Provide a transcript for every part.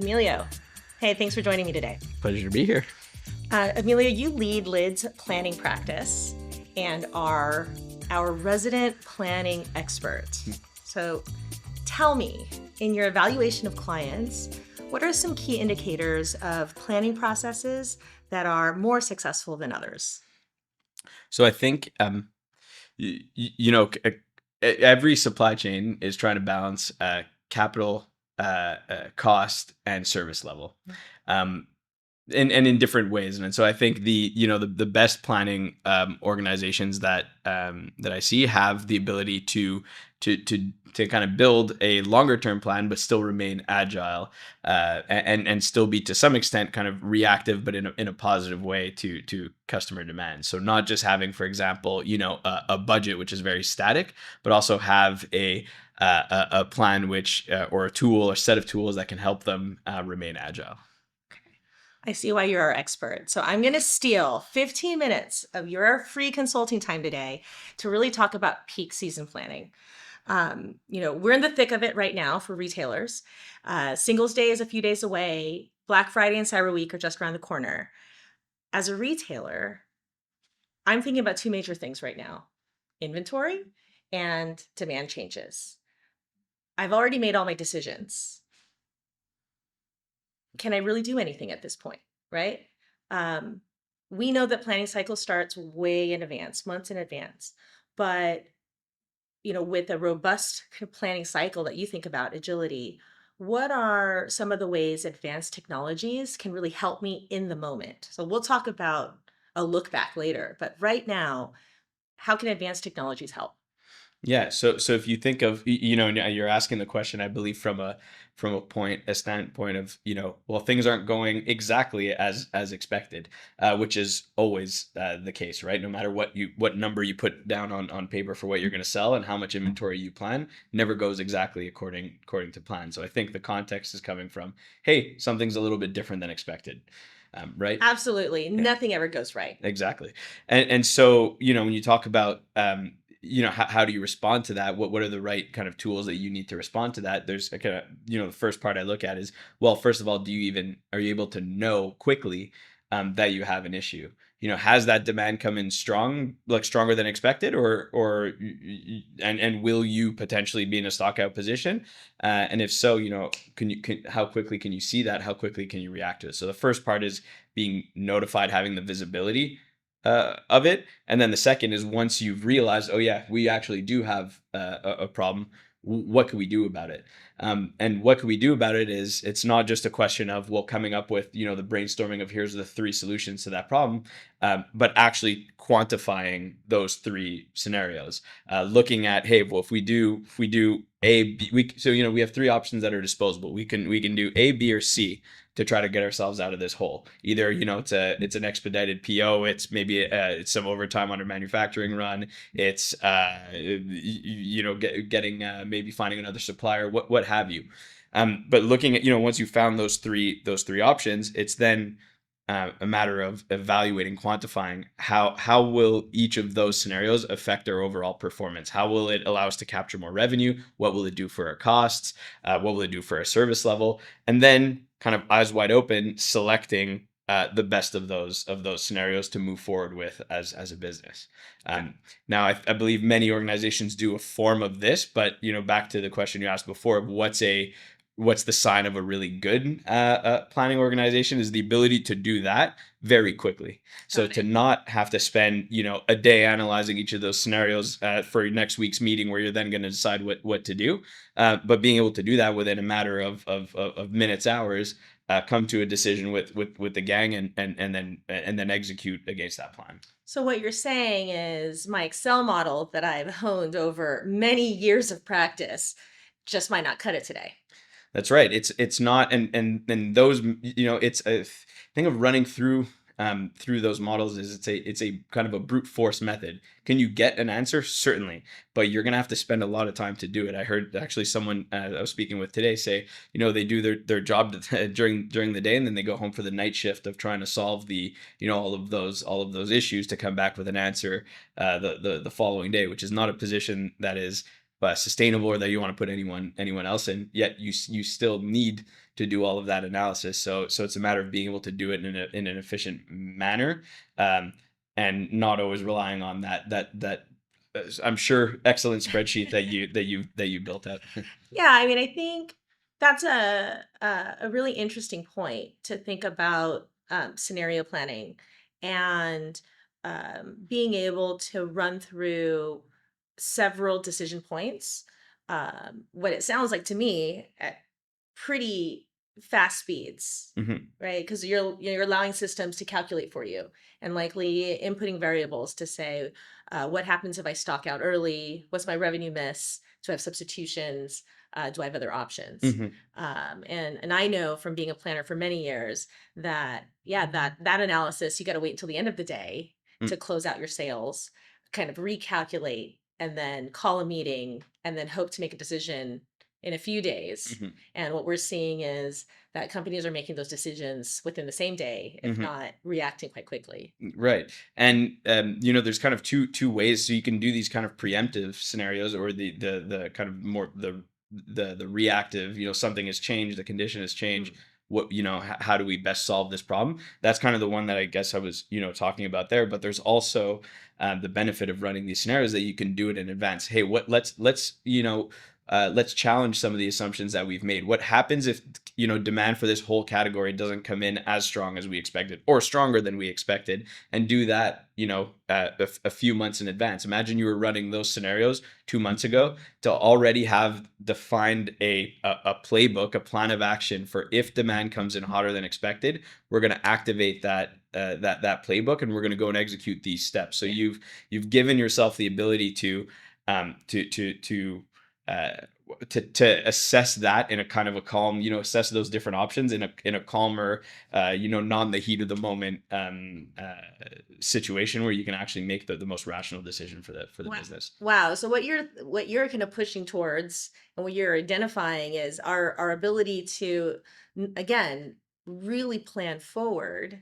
Emilio. Hey, thanks for joining me today. Pleasure to be here. Emilio, you lead LID's planning practice and are our resident planning expert. So tell me, in your evaluation of clients, what are some key indicators of planning processes that are more successful than others? So I think every supply chain is trying to balance capital, cost, and service level. Um, and in different ways. And so I think the best planning organizations that I see have the ability to kind of build a longer term plan, but still remain agile, and still be to some extent kind of reactive, but in a positive way to customer demand. So not just having, for example, a budget which is very static, but also have a plan which or a tool or set of tools that can help them remain agile. I see why you're our expert. So I'm going to steal 15 minutes of your free consulting time today to really talk about peak season planning. We're in the thick of it right now for retailers. Singles Day is a few days away. Black Friday and Cyber Week are just around the corner. As a retailer, I'm thinking about two major things right now: inventory and demand changes. I've already made all my decisions. Can I really do anything at this point, right? Um, we know that planning cycle starts way in advance, months in advance. But with a robust planning cycle that you think about, agility, what are some of the ways advanced technologies can really help me in the moment? So we'll talk about a look back later, but right now, how can advanced technologies help? Yeah. So if you think of and you're asking the question, I believe from a standpoint of well, things aren't going exactly as expected, which is always the case, right? No matter what number you put down on paper for what you're going to sell and how much inventory you plan, never goes exactly according to plan. So I think the context is coming from, hey, something's a little bit different than expected, right? Absolutely. Nothing ever goes right. Exactly. And so, when you talk about, how do you respond to that? What are the right kind of tools that you need to respond to that? There's a kind of, the first part I look at is, well, first of all, are you able to know quickly that you have an issue? Has that demand come in strong, like stronger than expected, and will you potentially be in a stock out position? And if so, how quickly can you see that? How quickly can you react to it? So the first part is being notified, having the visibility of it. And then the second is, once you've realized, oh yeah, we actually do have a problem, what can we do about it? And what can we do about it is, it's not just a question of, well, coming up with, the brainstorming of here's the three solutions to that problem, but actually quantifying those three scenarios, looking at, hey, well, if we do A, B, we have three options that are disposable. We can do A, B, or C to try to get ourselves out of this hole. Either it's an expedited PO, it's maybe it's some overtime on a manufacturing run, it's getting maybe finding another supplier, what have you. But looking at, once you found those three options, it's then a matter of evaluating, quantifying how will each of those scenarios affect our overall performance. How will it allow us to capture more revenue? What will it do for our costs? What will it do for our service level? And then, kind of eyes wide open, selecting the best of those scenarios to move forward with as a business. Now, I believe many organizations do a form of this, but back to the question you asked before, of what's the sign of a really good planning organization, is the ability to do that very quickly. So Got to it. not have to spend a day analyzing each of those scenarios for next week's meeting, where you're then going to decide what to do, but being able to do that within a matter of minutes, hours, come to a decision with the gang, and then execute against that plan. So what you're saying is my Excel model that I've honed over many years of practice just might not cut it today. That's right. It's not, and those, it's a thing of running through those models, is it's a kind of a brute force method. Can you get an answer? Certainly, but you're gonna have to spend a lot of time to do it. I heard actually someone I was speaking with today say, they do their job during the day, and then they go home for the night shift of trying to solve all of those issues to come back with an answer the following day, which is not a position that is sustainable, or that you want to put anyone else in. Yet you still need to do all of that analysis. So it's a matter of being able to do it in an efficient manner, and not always relying on that I'm sure excellent spreadsheet that you built out. Yeah, I mean, I think that's a really interesting point to think about, scenario planning and being able to run through several decision points. What it sounds like to me at pretty fast speeds, Hmm. right? Because you're allowing systems to calculate for you and likely inputting variables to say, what happens if I stock out early? What's my revenue miss? Do I have substitutions? Do I have other options? Hmm. And I know from being a planner for many years that, yeah, that analysis, you got to wait until the end of the day to close out your sales, kind of recalculate, and then call a meeting, and then hope to make a decision in a few days. Hmm. And what we're seeing is that companies are making those decisions within the same day, if Hmm. not reacting quite quickly. Right. And there's kind of two ways. So you can do these kind of preemptive scenarios, or the kind of more the reactive, something has changed, the condition has changed. Mhm. What, how do we best solve this problem? That's kind of the one that I guess I was, talking about there. But there's also the benefit of running these scenarios, that you can do it in advance. Hey, let's challenge some of the assumptions that we've made. What happens if, demand for this whole category doesn't come in as strong as we expected, or stronger than we expected, and do that, a few months in advance. Imagine you were running those scenarios 2 months ago, to already have defined a playbook, a plan of action for if demand comes in hotter than expected. We're going to activate that playbook, and we're going to go and execute these steps. So you've given yourself the ability to um, to to to uh, to assess that in a kind of a calm, assess those different options in a calmer, not in the heat of the moment situation, where you can actually make the most rational decision for the Wow. business. Wow. So what you're kind of pushing towards and what you're identifying is our ability to, again, really plan forward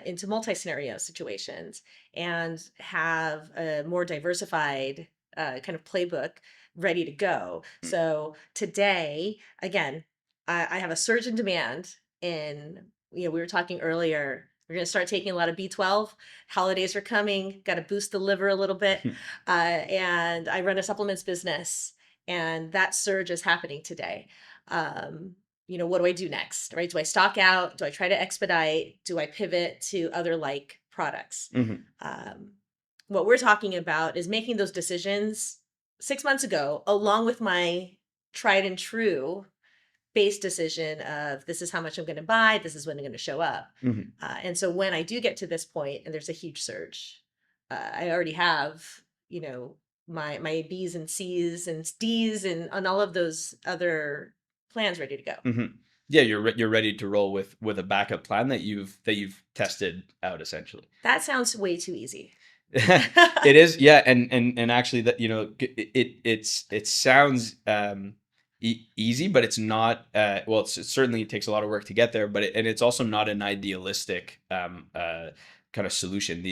into multi-scenario situations and have a more diversified kind of playbook ready to go. Mm. So today, again, I have a surge in demand in, we were talking earlier, we're going to start taking a lot of B12. Holidays are coming, got to boost the liver a little bit. And I run a supplements business, and that surge is happening today. Um, what do I do next, right? Do I stock out? Do I try to expedite? Do I pivot to other like products? Mhm. Um, what we're talking about is making those decisions 6 months ago, along with my tried and true base decision of this is how much I'm going to buy, this is when I'm going to show up. Mhm. And so when I do get to this point and there's a huge surge, I already have, you know, my B's and C's and D's and all of those other plans ready to go. Mhm. Yeah, you're ready to roll with a backup plan that you've tested out, essentially. That sounds way too easy. It is, yeah, and actually, that, it sounds easy, but it's not. Well, it certainly takes a lot of work to get there, but it's also not an idealistic kind of solution.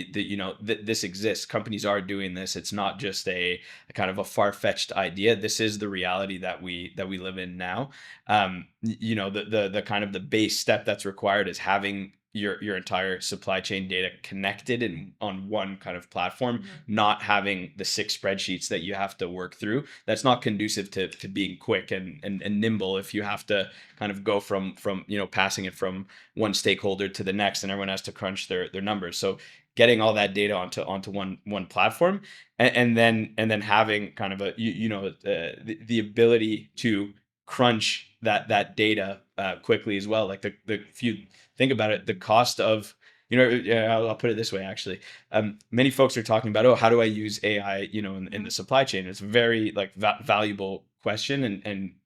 This exists. Companies are doing this. It's not just a kind of a far-fetched idea. This is the reality that we live in now. The kind of the base step that's required is having your entire supply chain data connected and on one kind of platform, Mhm. not having the 6 spreadsheets that you have to work through. That's not conducive to being quick and nimble, if you have to kind of go from passing it from one stakeholder to the next, and everyone has to crunch their numbers. So getting all that data onto one platform, and then having kind of the ability to crunch that data quickly as well. Like, if you think about it, the cost of, yeah, I'll put it this way, actually. Many folks are talking about, oh, how do I use AI, in the supply chain? It's a very, like, valuable question,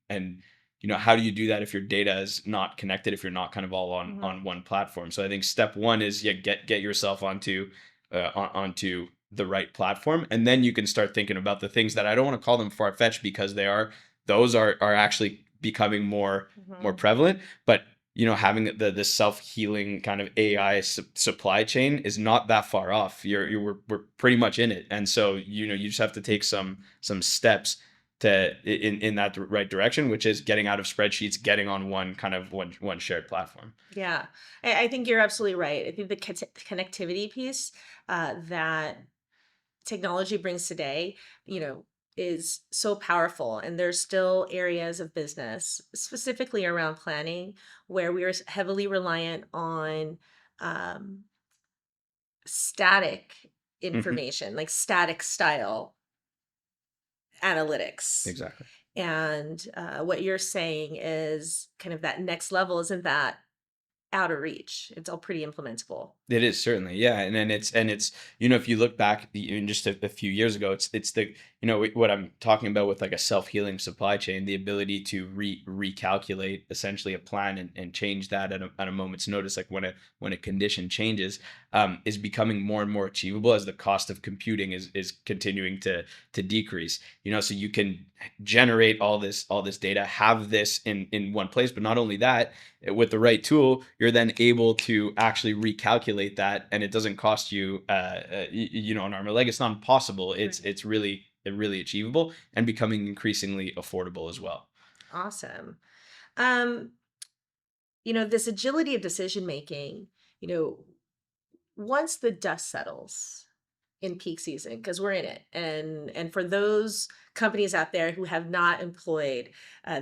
and how do you do that if your data is not connected, if you're not kind of all on Mhm. on one platform? So I think step one is, yeah, get yourself onto the right platform, and then you can start thinking about the things that I don't want to call them far-fetched, because those are actually becoming more Mhm. prevalent. But having the self-healing kind of AI supply chain is not that far off. We're pretty much in it, and so you just have to take some steps in that right direction, which is getting out of spreadsheets, getting on one shared platform. Yeah, I think you're absolutely right. I think the connectivity piece that technology brings today, you know, is so powerful. And there's still areas of business, specifically around planning, where we are heavily reliant on um, static Hmm. information, like static style analytics. Exactly. And what you're saying is kind of that next level isn't that out of reach. It's all pretty implementable. It is certainly, yeah, and then it's if you look back even just a few years ago, it's the what I'm talking about with like a self healing supply chain, the ability to recalculate essentially a plan and change that at a moment's notice, like when a condition changes, is becoming more and more achievable as the cost of computing is continuing to decrease. So you can generate all this data, have this in one place, but not only that, with the right tool, you're then able to actually recalculate that, and it doesn't cost you, an arm and a leg. It's not impossible. It's Right. it's really really achievable and becoming increasingly affordable as well. Awesome. Um, this agility of decision making, you know, once the dust settles in peak season, because we're in it, and for those companies out there who have not employed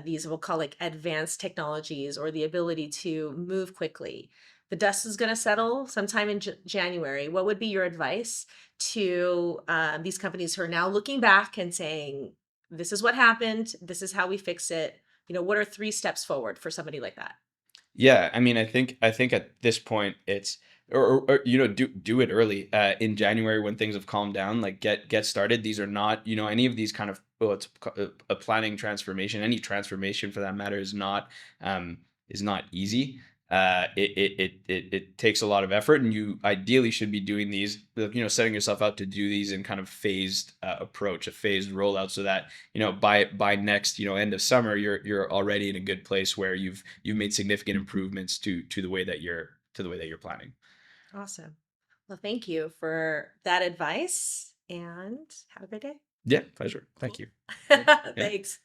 these, we'll call like advanced technologies or the ability to move quickly, the dust is going to settle sometime in January. What would be your advice to these companies who are now looking back and saying, "This is what happened. This is how we fix it." What are 3 steps forward for somebody like that? Yeah, I mean, I think at this point it's or do it early in January when things have calmed down. Like get started. These are not any of these kind of well, it's a planning transformation. Any transformation for that matter is not easy. It takes a lot of effort, and you ideally should be doing these. Setting yourself out to do these in kind of phased approach, a phased rollout, so that by next end of summer you're already in a good place where you've made significant improvements to the way that you're planning. Awesome. Well, thank you for that advice and have a great day. Yeah, pleasure. Thank Cool. you. Yeah. Thanks.